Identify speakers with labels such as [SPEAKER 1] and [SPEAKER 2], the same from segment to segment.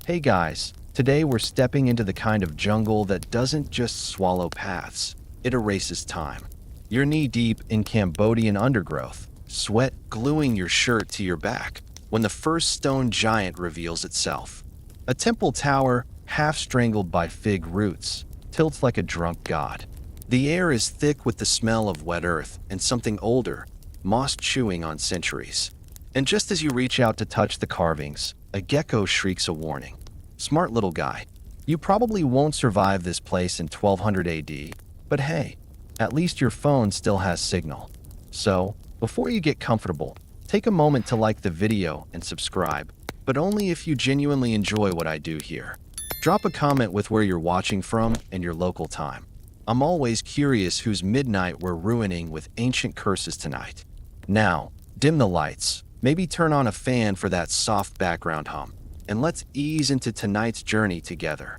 [SPEAKER 1] Hey guys, today we're stepping into the kind of jungle that doesn't just swallow paths, it erases time. You're knee-deep in Cambodian undergrowth, sweat gluing your shirt to your back, when the first stone giant reveals itself. A temple tower, half strangled by fig roots, tilts like a drunk god. The air is thick with the smell of wet earth and something older, moss chewing on centuries. And just as you reach out to touch the carvings, a gecko shrieks a warning. Smart little guy. You probably won't survive this place in 1200 AD, but hey, at least your phone still has signal. So, before you get comfortable, take a moment to like the video and subscribe, but only if you genuinely enjoy what I do here. Drop a comment with where you're watching from and your local time. I'm always curious whose midnight we're ruining with ancient curses tonight. Now, dim the lights, maybe turn on a fan for that soft background hum, and let's ease into tonight's journey together.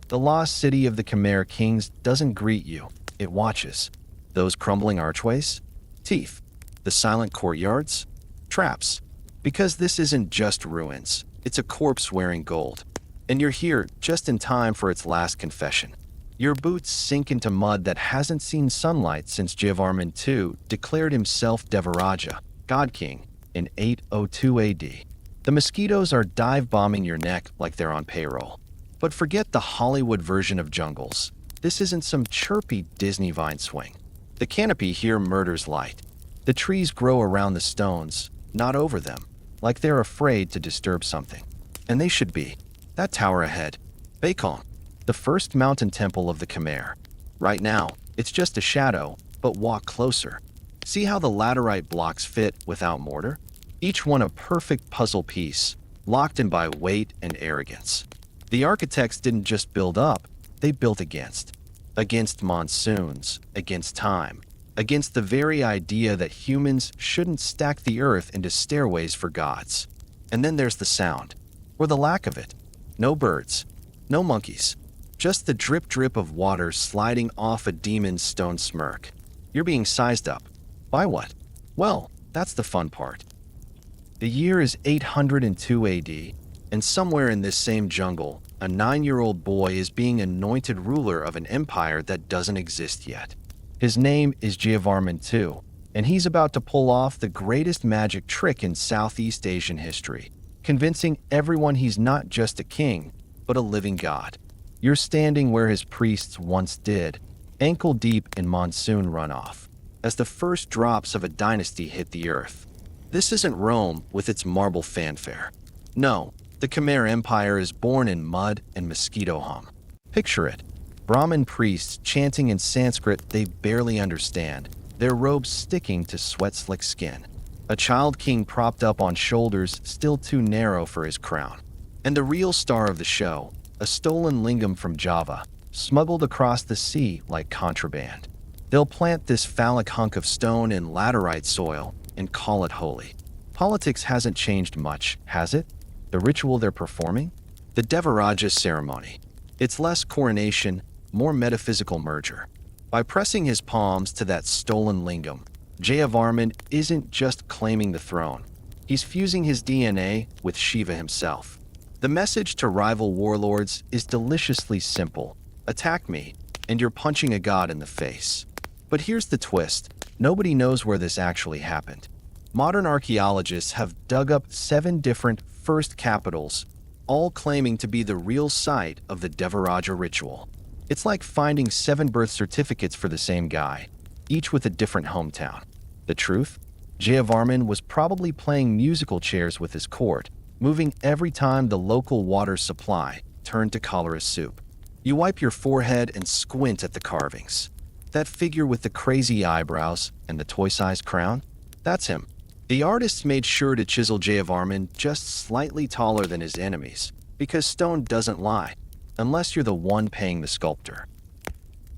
[SPEAKER 1] The lost city of the Khmer kings doesn't greet you, it watches. Those crumbling archways? Teeth. The silent courtyards? Traps. Because this isn't just ruins, it's a corpse wearing gold. And you're here just in time for its last confession. Your boots sink into mud that hasn't seen sunlight since Jayavarman II declared himself Devaraja, God King, in 802 AD. The mosquitoes are dive-bombing your neck like they're on payroll. But forget the Hollywood version of jungles. This isn't some chirpy Disney vine swing. The canopy here murders light. The trees grow around the stones, not over them, like they're afraid to disturb something. And they should be. That tower ahead, Baikong, the first mountain temple of the Khmer. Right now, it's just a shadow, but walk closer. See how the laterite blocks fit without mortar? Each one a perfect puzzle piece, locked in by weight and arrogance. The architects didn't just build up, they built against. Against monsoons, against time, against the very idea that humans shouldn't stack the earth into stairways for gods. And then there's the sound, or the lack of it. No birds, no monkeys, just the drip-drip of water sliding off a demon's stone smirk. You're being sized up. By what? Well, that's the fun part. The year is 802 AD, and somewhere in this same jungle, a 9-year-old boy is being anointed ruler of an empire that doesn't exist yet. His name is Jayavarman II, and he's about to pull off the greatest magic trick in Southeast Asian history, convincing everyone he's not just a king, but a living god. You're standing where his priests once did, ankle-deep in monsoon runoff, as the first drops of a dynasty hit the earth. This isn't Rome with its marble fanfare. No, the Khmer Empire is born in mud and mosquito hum. Picture it. Brahmin priests chanting in Sanskrit they barely understand, their robes sticking to sweat-slick skin. A child king propped up on shoulders still too narrow for his crown. And the real star of the show, a stolen lingam from Java, smuggled across the sea like contraband. They'll plant this phallic hunk of stone in laterite soil and call it holy. Politics hasn't changed much, has it? The ritual they're performing? The Devaraja ceremony. It's less coronation, more metaphysical merger. By pressing his palms to that stolen lingam, Jayavarman isn't just claiming the throne. He's fusing his DNA with Shiva himself. The message to rival warlords is deliciously simple. Attack me, and you're punching a god in the face. But here's the twist. Nobody knows where this actually happened. Modern archaeologists have dug up 7 different first capitals, all claiming to be the real site of the Devaraja ritual. It's like finding 7 birth certificates for the same guy, each with a different hometown. The truth? Jayavarman was probably playing musical chairs with his court, moving every time the local water supply turned to cholera soup. You wipe your forehead and squint at the carvings. That figure with the crazy eyebrows and the toy-sized crown? That's him. The artists made sure to chisel Jayavarman just slightly taller than his enemies, because stone doesn't lie, unless you're the one paying the sculptor.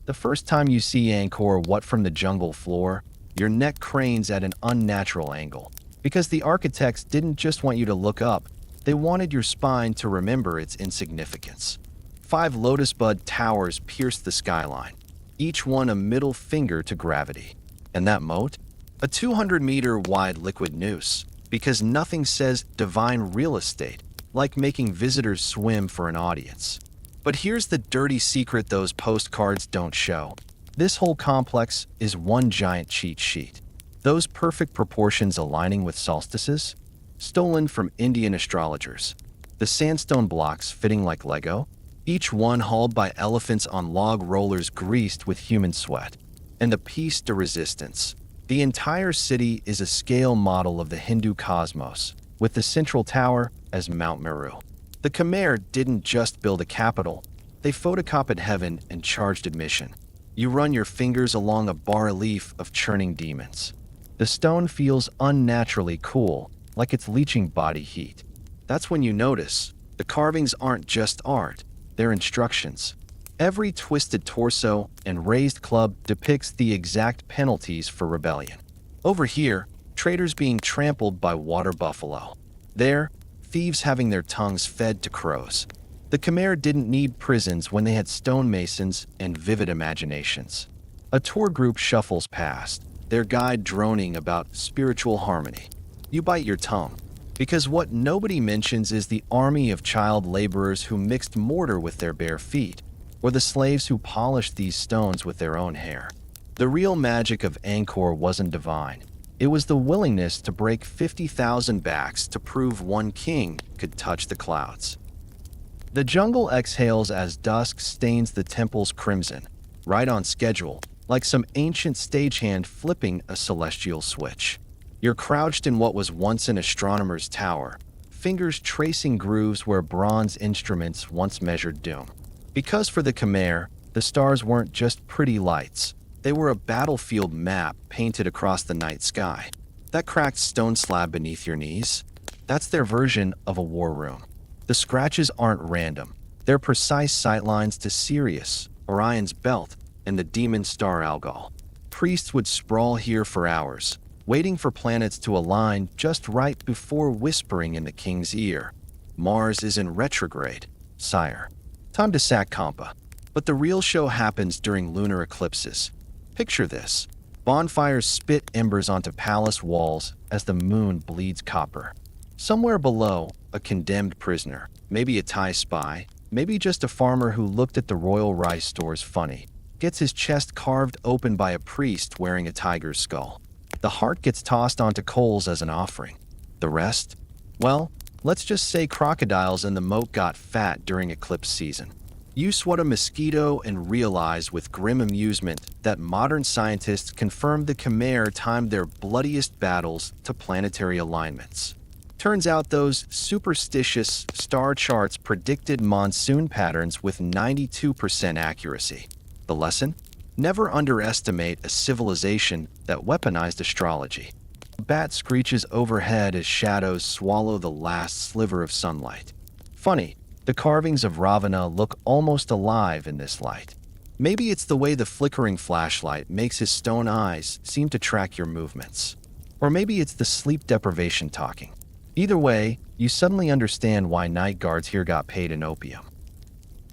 [SPEAKER 1] The first time you see Angkor Wat from the jungle floor, your neck cranes at an unnatural angle, because the architects didn't just want you to look up, they wanted your spine to remember its insignificance. 5 lotus bud towers pierced the skyline, each one a middle finger to gravity. And that moat? A 200-meter wide liquid noose, because nothing says divine real estate like making visitors swim for an audience. But here's the dirty secret those postcards don't show. This whole complex is one giant cheat sheet. Those perfect proportions aligning with solstices? Stolen from Indian astrologers. The sandstone blocks fitting like Lego, each one hauled by elephants on log rollers greased with human sweat. And the piece de resistance. The entire city is a scale model of the Hindu cosmos, with the central tower as Mount Meru. The Khmer didn't just build a capital, they photocopied heaven and charged admission. You run your fingers along a bas-relief of churning demons. The stone feels unnaturally cool, like it's leaching body heat. That's when you notice, the carvings aren't just art, they're instructions. Every twisted torso and raised club depicts the exact penalties for rebellion. Over here, traders being trampled by water buffalo. There, thieves having their tongues fed to crows. The Khmer didn't need prisons when they had stonemasons and vivid imaginations. A tour group shuffles past, their guide droning about spiritual harmony. You bite your tongue, because what nobody mentions is the army of child laborers who mixed mortar with their bare feet, or the slaves who polished these stones with their own hair. The real magic of Angkor wasn't divine. It was the willingness to break 50,000 backs to prove one king could touch the clouds. The jungle exhales as dusk stains the temple's crimson, right on schedule, like some ancient stagehand flipping a celestial switch. You're crouched in what was once an astronomer's tower, fingers tracing grooves where bronze instruments once measured doom. Because for the Khmer, the stars weren't just pretty lights. They were a battlefield map painted across the night sky. That cracked stone slab beneath your knees? That's their version of a war room. The scratches aren't random. They're precise sightlines to Sirius, Orion's belt, and the demon star Algol. Priests would sprawl here for hours, waiting for planets to align just right before whispering in the king's ear. Mars is in retrograde, sire. Time to sack Kampa. But the real show happens during lunar eclipses. Picture this. Bonfires spit embers onto palace walls as the moon bleeds copper. Somewhere below, a condemned prisoner, maybe a Thai spy, maybe just a farmer who looked at the royal rice stores funny, gets his chest carved open by a priest wearing a tiger's skull. The heart gets tossed onto coals as an offering. The rest? Well, let's just say crocodiles in the moat got fat during eclipse season. You swat a mosquito and realize with grim amusement that modern scientists confirmed the Khmer timed their bloodiest battles to planetary alignments. Turns out those superstitious star charts predicted monsoon patterns with 92% accuracy. The lesson? Never underestimate a civilization that weaponized astrology. A bat screeches overhead as shadows swallow the last sliver of sunlight. Funny, the carvings of Ravana look almost alive in this light. Maybe it's the way the flickering flashlight makes his stone eyes seem to track your movements. Or maybe it's the sleep deprivation talking. Either way, you suddenly understand why night guards here got paid in opium.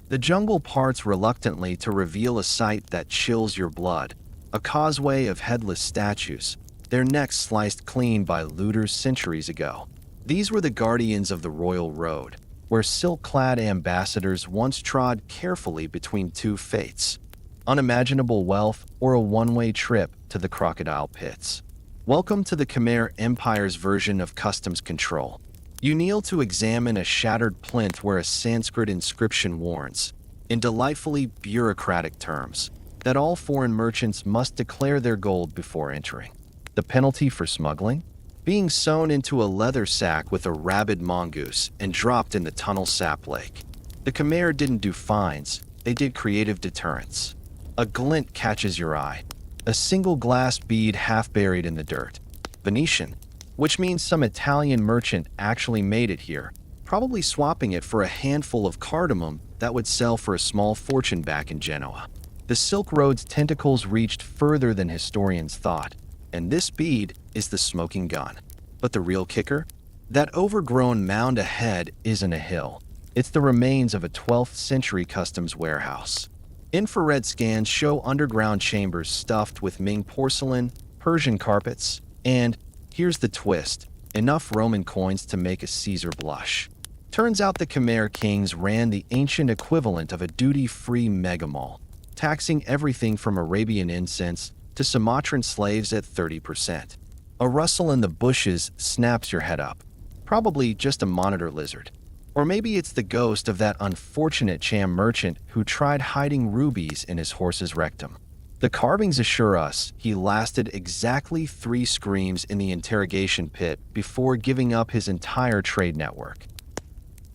[SPEAKER 1] The jungle parts reluctantly to reveal a sight that chills your blood, a causeway of headless statues, their necks sliced clean by looters centuries ago. These were the guardians of the royal road, where silk-clad ambassadors once trod carefully between two fates, unimaginable wealth or a one-way trip to the crocodile pits. Welcome to the Khmer Empire's version of customs control. You kneel to examine a shattered plinth where a Sanskrit inscription warns, in delightfully bureaucratic terms, that all foreign merchants must declare their gold before entering. The penalty for smuggling? Being sewn into a leather sack with a rabid mongoose and dropped in the tunnel sap lake. The Khmer didn't do fines, they did creative deterrence. A glint catches your eye. A single glass bead half buried in the dirt. Venetian, which means some Italian merchant actually made it here, probably swapping it for a handful of cardamom that would sell for a small fortune back in Genoa. The Silk Road's tentacles reached further than historians thought, and this bead is the smoking gun. But the real kicker? That overgrown mound ahead isn't a hill. It's the remains of a 12th century customs warehouse. Infrared scans show underground chambers stuffed with Ming porcelain, Persian carpets, and, here's the twist, enough Roman coins to make a Caesar blush. Turns out the Khmer kings ran the ancient equivalent of a duty-free megamall, taxing everything from Arabian incense to Sumatran slaves at 30%. A rustle in the bushes snaps your head up. Probably just a monitor lizard. Or maybe it's the ghost of that unfortunate Cham merchant who tried hiding rubies in his horse's rectum. The carvings assure us he lasted exactly 3 screams in the interrogation pit before giving up his entire trade network.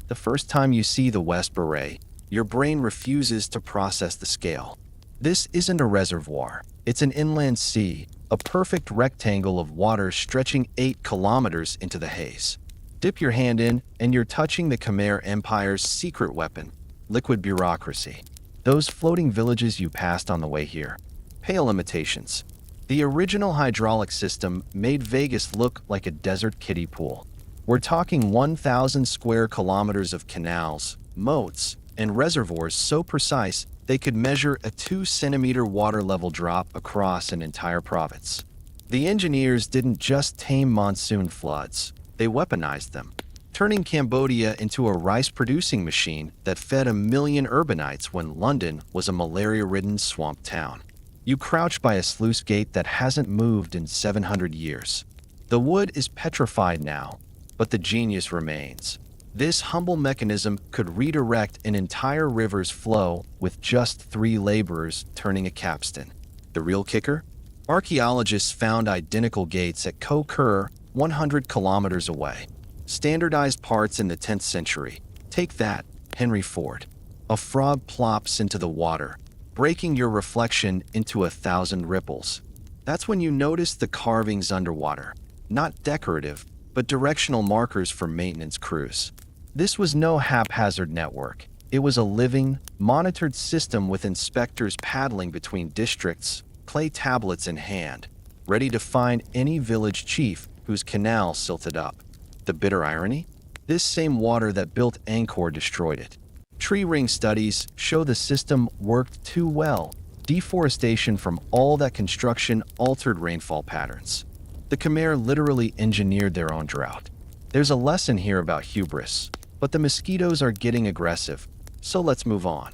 [SPEAKER 1] The first time you see the West Beret, your brain refuses to process the scale. This isn't a reservoir. It's an inland sea, a perfect rectangle of water stretching 8 kilometers into the haze. Dip your hand in, and you're touching the Khmer Empire's secret weapon, liquid bureaucracy. Those floating villages you passed on the way here. Pale imitations. The original hydraulic system made Vegas look like a desert kiddie pool. We're talking 1,000 square kilometers of canals, moats, and reservoirs so precise they could measure a 2-centimeter water level drop across an entire province. The engineers didn't just tame monsoon floods, they weaponized them, turning Cambodia into a rice-producing machine that fed 1 million urbanites when London was a malaria-ridden swamp town. You crouch by a sluice gate that hasn't moved in 700 years. The wood is petrified now, but the genius remains. This humble mechanism could redirect an entire river's flow with just 3 laborers turning a capstan. The real kicker? Archaeologists found identical gates at Koh Ker, 100 kilometers away. Standardized parts in the 10th century. Take that, Henry Ford. A frog plops into the water, breaking your reflection into 1,000 ripples. That's when you notice the carvings underwater. Not decorative, but directional markers for maintenance crews. This was no haphazard network. It was a living, monitored system with inspectors paddling between districts, clay tablets in hand, ready to find any village chief whose canal silted up. The bitter irony? This same water that built Angkor destroyed it. Tree ring studies show the system worked too well. Deforestation from all that construction altered rainfall patterns. The Khmer literally engineered their own drought. There's a lesson here about hubris, but the mosquitoes are getting aggressive, so let's move on.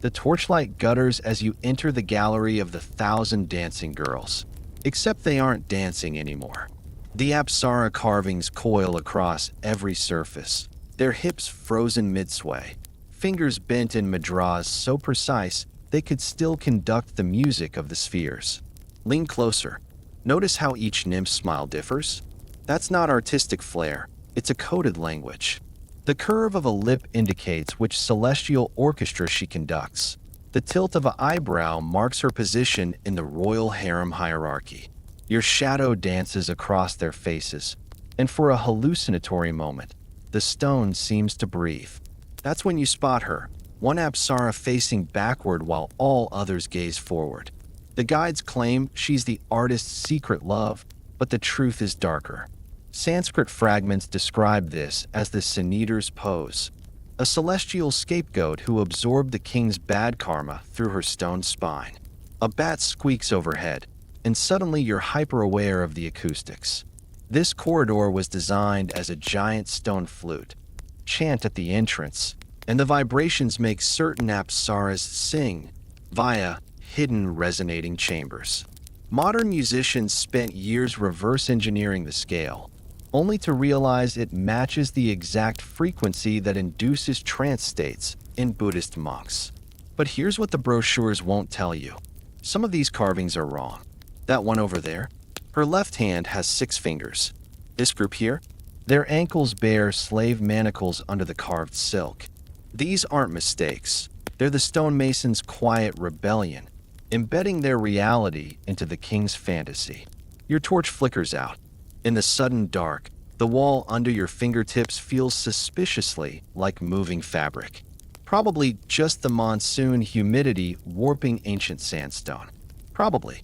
[SPEAKER 1] The torchlight gutters as you enter the gallery of the 1,000 dancing girls. Except they aren't dancing anymore. The Apsara carvings coil across every surface, their hips frozen mid-sway, fingers bent in madras so precise they could still conduct the music of the spheres. Lean closer. Notice how each nymph's smile differs? That's not artistic flair, it's a coded language. The curve of a lip indicates which celestial orchestra she conducts. The tilt of an eyebrow marks her position in the royal harem hierarchy. Your shadow dances across their faces, and for a hallucinatory moment, the stone seems to breathe. That's when you spot her, one Apsara facing backward while all others gaze forward. The guides claim she's the artist's secret love, but the truth is darker. Sanskrit fragments describe this as the Sin Eater's pose, a celestial scapegoat who absorbed the king's bad karma through her stone spine. A bat squeaks overhead, and suddenly you're hyper-aware of the acoustics. This corridor was designed as a giant stone flute. Chant at the entrance, and the vibrations make certain Apsaras sing via hidden resonating chambers. Modern musicians spent years reverse engineering the scale, only to realize it matches the exact frequency that induces trance states in Buddhist monks. But here's what the brochures won't tell you. Some of these carvings are wrong. That one over there, her left hand has 6 fingers. This group here, their ankles bear slave manacles under the carved silk. These aren't mistakes. They're the stonemasons' quiet rebellion, embedding their reality into the king's fantasy. Your torch flickers out. In the sudden dark, the wall under your fingertips feels suspiciously like moving fabric. Probably just the monsoon humidity warping ancient sandstone. Probably.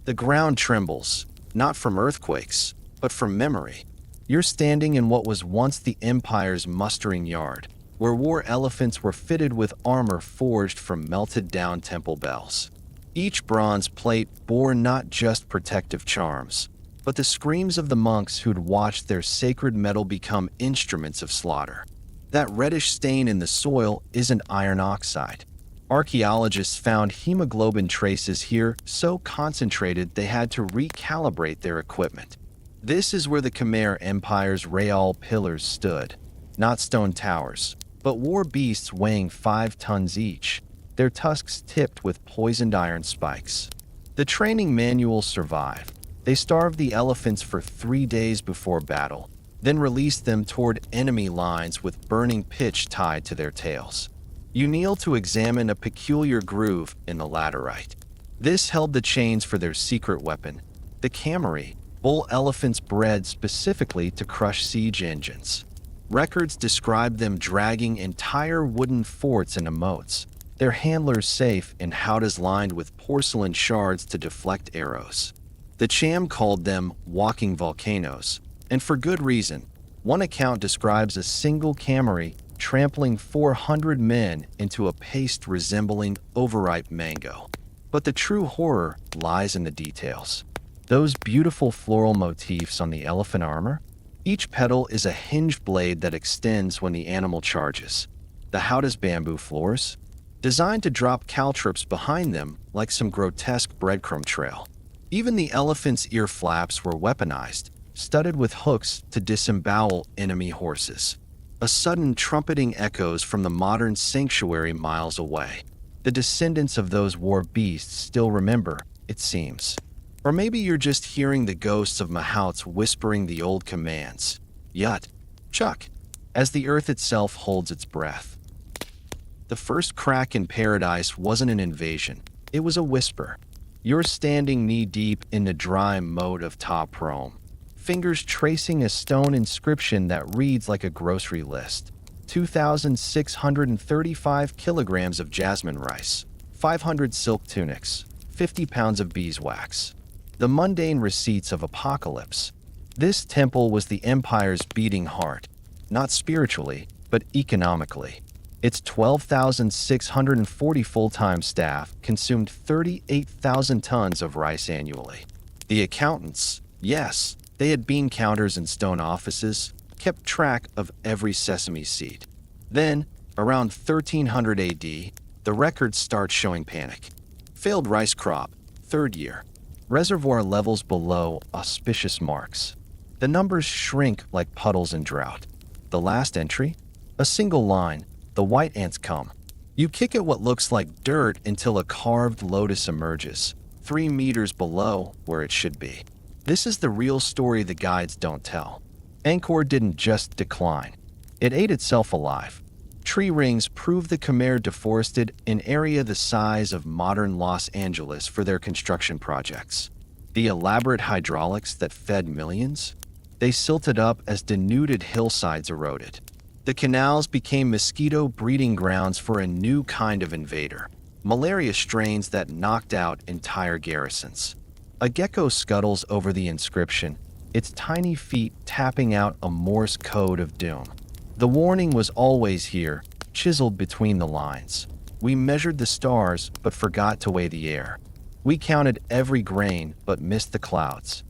[SPEAKER 1] The ground trembles, not from earthquakes, but from memory. You're standing in what was once the Empire's mustering yard, where war elephants were fitted with armor forged from melted-down temple bells. Each bronze plate bore not just protective charms, but the screams of the monks who'd watched their sacred metal become instruments of slaughter. That reddish stain in the soil isn't iron oxide. Archaeologists found hemoglobin traces here so concentrated they had to recalibrate their equipment. This is where the Khmer Empire's Real pillars stood. Not stone towers, but war beasts weighing 5 tons each, their tusks tipped with poisoned iron spikes. The training manuals survived. They starved the elephants for 3 days before battle, then released them toward enemy lines with burning pitch tied to their tails. You kneel to examine a peculiar groove in the laterite. This held the chains for their secret weapon, the Khmer, bull elephants bred specifically to crush siege engines. Records describe them dragging entire wooden forts into moats, their handlers safe in howdahs lined with porcelain shards to deflect arrows. The Cham called them walking volcanoes, and for good reason. One account describes a single Khmer trampling 400 men into a paste resembling overripe mango. But the true horror lies in the details. Those beautiful floral motifs on the elephant armor? Each petal is a hinged blade that extends when the animal charges. The howdah's bamboo floors? Designed to drop caltrops behind them like some grotesque breadcrumb trail. Even the elephant's ear flaps were weaponized, studded with hooks to disembowel enemy horses. A sudden trumpeting echoes from the modern sanctuary miles away. The descendants of those war beasts still remember, it seems. Or maybe you're just hearing the ghosts of Mahouts whispering the old commands. Yut, Chuck, as the earth itself holds its breath. The first crack in paradise wasn't an invasion, it was a whisper. You're standing knee-deep in the dry moat of Ta Prohm, fingers tracing a stone inscription that reads like a grocery list. 2,635 kilograms of jasmine rice, 500 silk tunics, 50 pounds of beeswax. The mundane receipts of apocalypse. This temple was the empire's beating heart, not spiritually, but economically. Its 12,640 full-time staff consumed 38,000 tons of rice annually. The accountants, yes, they had bean counters and stone offices, kept track of every sesame seed. Then, around 1300 AD, the records start showing panic. Failed rice crop, 3rd year. Reservoir levels below auspicious marks. The numbers shrink like puddles in drought. The last entry? A single line. The white ants come. You kick at what looks like dirt until a carved lotus emerges, 3 meters below where it should be. This is the real story the guides don't tell. Angkor didn't just decline. It ate itself alive. Tree rings prove the Khmer deforested an area the size of modern Los Angeles for their construction projects. The elaborate hydraulics that fed millions? They silted up as denuded hillsides eroded. The canals became mosquito breeding grounds for a new kind of invader, malaria strains that knocked out entire garrisons. A gecko scuttles over the inscription, its tiny feet tapping out a Morse code of doom. The warning was always here, chiseled between the lines. We measured the stars, but forgot to weigh the air. We counted every grain, but missed the clouds.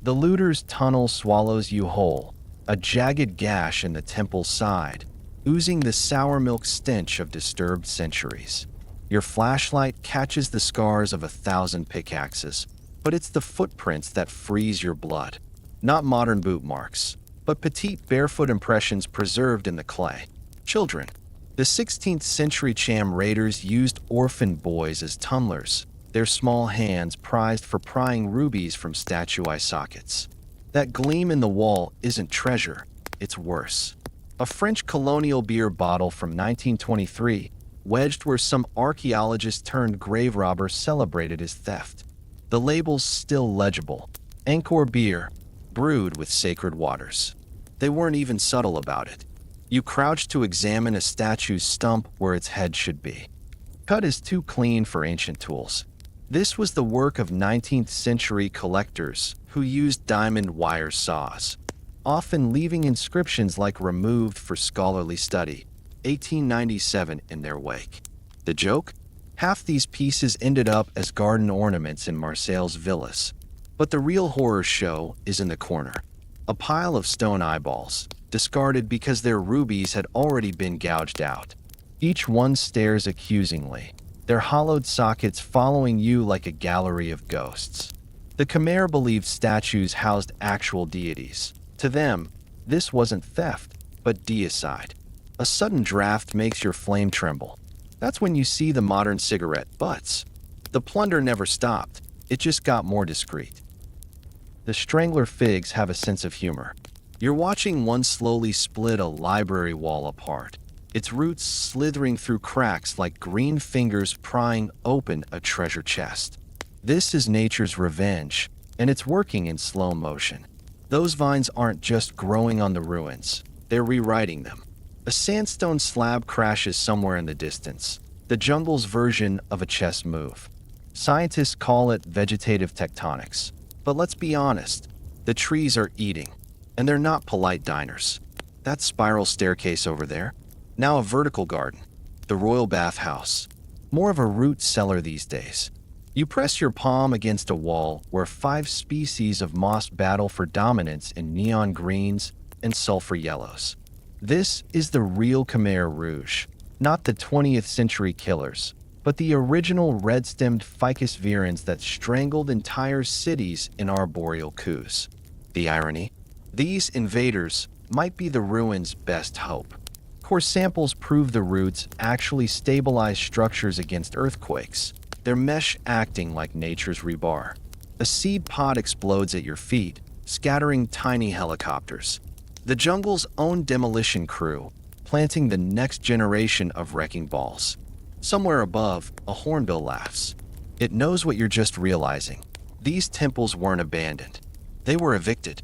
[SPEAKER 1] The looter's tunnel swallows you whole, a jagged gash in the temple's side, oozing the sour milk stench of disturbed centuries. Your flashlight catches the scars of 1,000 pickaxes, but it's the footprints that freeze your blood. Not modern boot marks, but petite barefoot impressions preserved in the clay. Children. The 16th century Cham raiders used orphan boys as tunnelers, their small hands prized for prying rubies from statue eye sockets. That gleam in the wall isn't treasure, it's worse. A French colonial beer bottle from 1923, wedged where some archaeologist turned grave robber celebrated his theft. The label's still legible. Angkor beer, brewed with sacred waters. They weren't even subtle about it. You crouch to examine a statue's stump where its head should be. Cut is too clean for ancient tools. This was the work of 19th century collectors who used diamond wire saws, often leaving inscriptions like removed for scholarly study, 1897 in their wake. The joke? Half these pieces ended up as garden ornaments in Marseille's villas. But the real horror show is in the corner. A pile of stone eyeballs, discarded because their rubies had already been gouged out. Each one stares accusingly, their hollowed sockets following you like a gallery of ghosts. The Khmer believed statues housed actual deities. To them, this wasn't theft, but deicide. A sudden draft makes your flame tremble. That's when you see the modern cigarette butts. The plunder never stopped, it just got more discreet. The strangler figs have a sense of humor. You're watching one slowly split a library wall apart, its roots slithering through cracks like green fingers prying open a treasure chest. This is nature's revenge, and it's working in slow motion. Those vines aren't just growing on the ruins, they're rewriting them. A sandstone slab crashes somewhere in the distance, the jungle's version of a chess move. Scientists call it vegetative tectonics. But let's be honest, the trees are eating, and they're not polite diners. That spiral staircase over there, now a vertical garden, the royal bathhouse, more of a root cellar these days. You press your palm against a wall where 5 species of moss battle for dominance in neon greens and sulfur yellows. This is the real Khmer Rouge, not the 20th century killers, but the original red-stemmed ficus virens that strangled entire cities in arboreal coups. The irony? These invaders might be the ruins' best hope. Core samples prove the roots actually stabilize structures against earthquakes, their mesh acting like nature's rebar. A seed pod explodes at your feet, scattering tiny helicopters. The jungle's own demolition crew, planting the next generation of wrecking balls. Somewhere above, a hornbill laughs. It knows what you're just realizing. These temples weren't abandoned. They were evicted.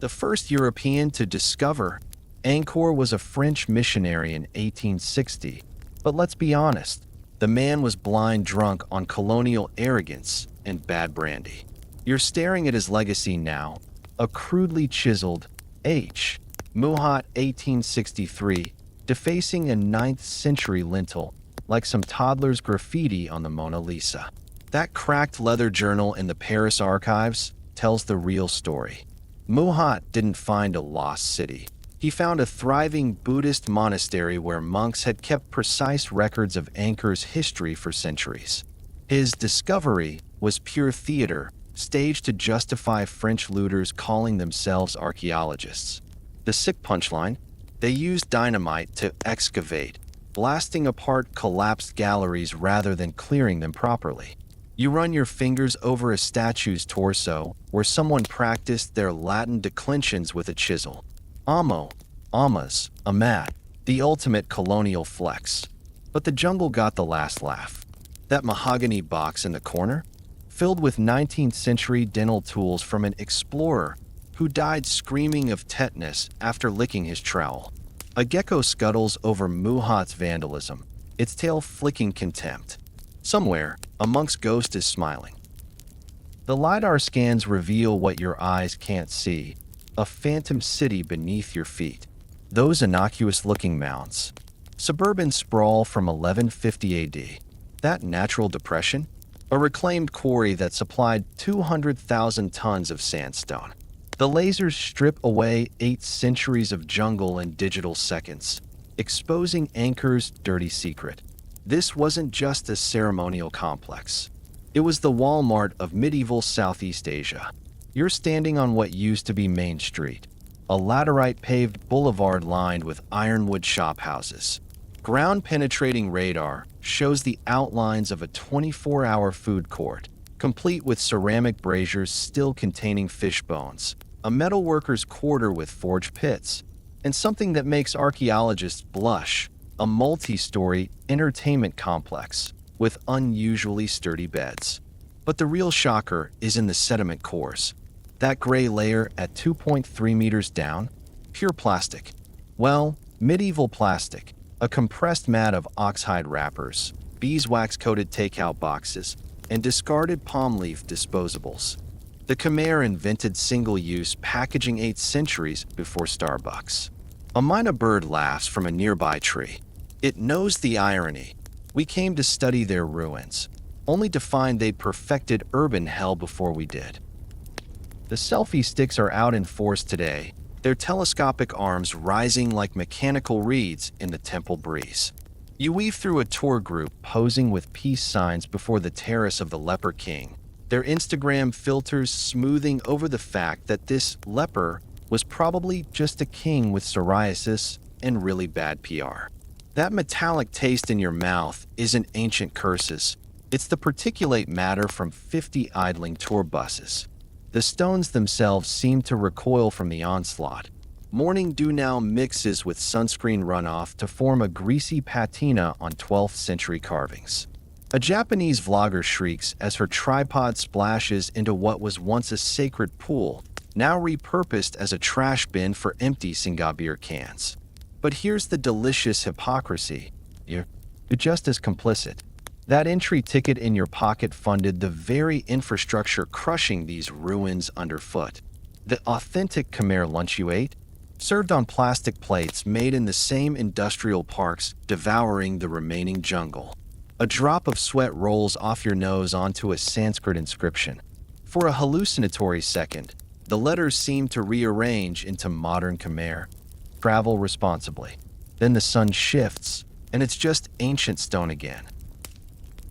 [SPEAKER 1] The first European to discover Angkor was a French missionary in 1860. But let's be honest, the man was blind drunk on colonial arrogance and bad brandy. You're staring at his legacy now, a crudely chiseled H. Muhat 1863, defacing a 9th century lintel, like some toddler's graffiti on the Mona Lisa. That cracked leather journal in the Paris archives tells the real story. Muhat didn't find a lost city. He found a thriving Buddhist monastery where monks had kept precise records of Angkor's history for centuries. His discovery was pure theater, staged to justify French looters calling themselves archaeologists. The sick punchline? They used dynamite to excavate, blasting apart collapsed galleries rather than clearing them properly. You run your fingers over a statue's torso where someone practiced their Latin declensions with a chisel. Amo, amas, amat, the ultimate colonial flex. But the jungle got the last laugh. That mahogany box in the corner? Filled with 19th century dental tools from an explorer who died screaming of tetanus after licking his trowel. A gecko scuttles over Muhat's vandalism, its tail flicking contempt. Somewhere, a monk's ghost is smiling. The LiDAR scans reveal what your eyes can't see, a phantom city beneath your feet. Those innocuous-looking mounds. Suburban sprawl from 1150 AD. That natural depression? A reclaimed quarry that supplied 200,000 tons of sandstone. The lasers strip away 8 centuries of jungle in digital seconds, exposing Angkor's dirty secret. This wasn't just a ceremonial complex. It was the Walmart of medieval Southeast Asia. You're standing on what used to be Main Street, a laterite-paved boulevard lined with ironwood shophouses. Ground-penetrating radar shows the outlines of a 24-hour food court, complete with ceramic braziers still containing fish bones, a metalworker's quarter with forged pits, and something that makes archaeologists blush, a multi-story entertainment complex with unusually sturdy beds. But the real shocker is in the sediment cores. That gray layer at 2.3 meters down? Pure plastic. Well, medieval plastic. A compressed mat of oxhide wrappers, beeswax-coated takeout boxes, and discarded palm leaf disposables. The Khmer invented single-use packaging 8 centuries before Starbucks. A myna bird laughs from a nearby tree. It knows the irony. We came to study their ruins, only to find they'd perfected urban hell before we did. The selfie sticks are out in force today, their telescopic arms rising like mechanical reeds in the temple breeze. You weave through a tour group posing with peace signs before the terrace of the Leper King, their Instagram filters smoothing over the fact that this leper was probably just a king with psoriasis and really bad PR. That metallic taste in your mouth isn't ancient curses. It's the particulate matter from 50 idling tour buses. The stones themselves seem to recoil from the onslaught. Morning dew now mixes with sunscreen runoff to form a greasy patina on 12th century carvings. A Japanese vlogger shrieks as her tripod splashes into what was once a sacred pool, now repurposed as a trash bin for empty Singapore cans. But here's the delicious hypocrisy. You're just as complicit. That entry ticket in your pocket funded the very infrastructure crushing these ruins underfoot. The authentic Khmer lunch you ate, served on plastic plates made in the same industrial parks, devouring the remaining jungle. A drop of sweat rolls off your nose onto a Sanskrit inscription. For a hallucinatory second, the letters seem to rearrange into modern Khmer. Travel responsibly. Then the sun shifts, and it's just ancient stone again.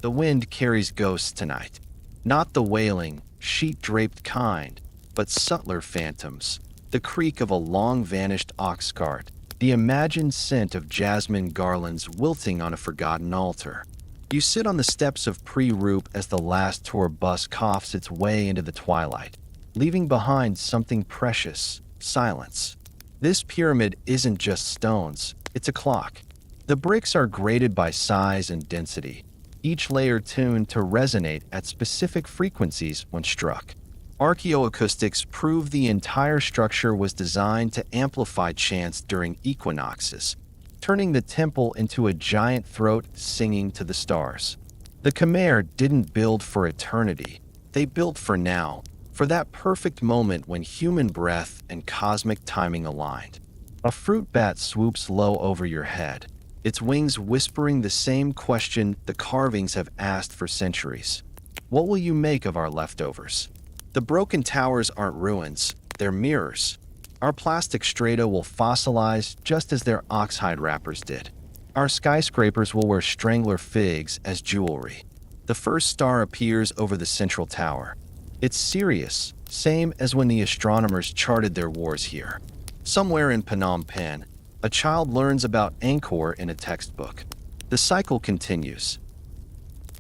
[SPEAKER 1] The wind carries ghosts tonight. Not the wailing, sheet-draped kind, but subtler phantoms. The creak of a long-vanished ox cart, the imagined scent of jasmine garlands wilting on a forgotten altar. You sit on the steps of Pre-Roop as the last tour bus coughs its way into the twilight, leaving behind something precious, silence. This pyramid isn't just stones, it's a clock. The bricks are graded by size and density, each layer tuned to resonate at specific frequencies when struck. Archaeoacoustics prove the entire structure was designed to amplify chants during equinoxes, turning the temple into a giant throat singing to the stars. The Khmer didn't build for eternity, they built for now, for that perfect moment when human breath and cosmic timing aligned. A fruit bat swoops low over your head, its wings whispering the same question the carvings have asked for centuries. What will you make of our leftovers? The broken towers aren't ruins, they're mirrors. Our plastic strata will fossilize just as their oxhide wrappers did. Our skyscrapers will wear strangler figs as jewelry. The first star appears over the central tower. It's serious, same as when the astronomers charted their wars here. Somewhere in Phnom Penh, a child learns about Angkor in a textbook. The cycle continues.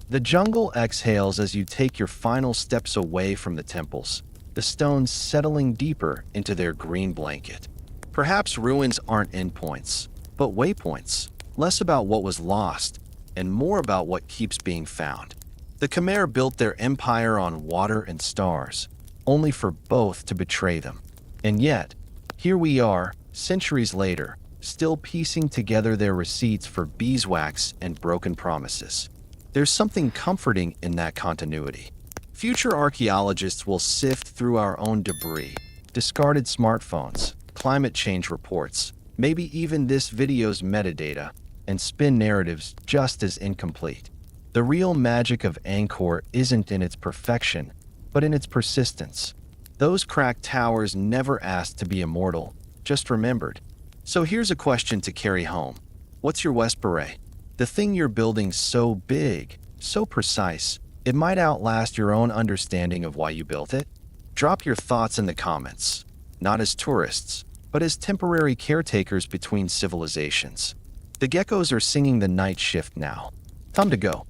[SPEAKER 1] The jungle exhales as you take your final steps away from the temples, the stones settling deeper into their green blanket. Perhaps ruins aren't endpoints, but waypoints, less about what was lost and more about what keeps being found. The Khmer built their empire on water and stars, only for both to betray them. And yet, here we are, centuries later, still piecing together their receipts for beeswax and broken promises. There's something comforting in that continuity. Future archaeologists will sift through our own debris, discarded smartphones, climate change reports, maybe even this video's metadata, and spin narratives just as incomplete. The real magic of Angkor isn't in its perfection, but in its persistence. Those cracked towers never asked to be immortal, just remembered. So here's a question to carry home. What's your West Beret? The thing you're building so big, so precise, it might outlast your own understanding of why you built it? Drop your thoughts in the comments, not as tourists, but as temporary caretakers between civilizations. The geckos are singing the night shift now. Time to go.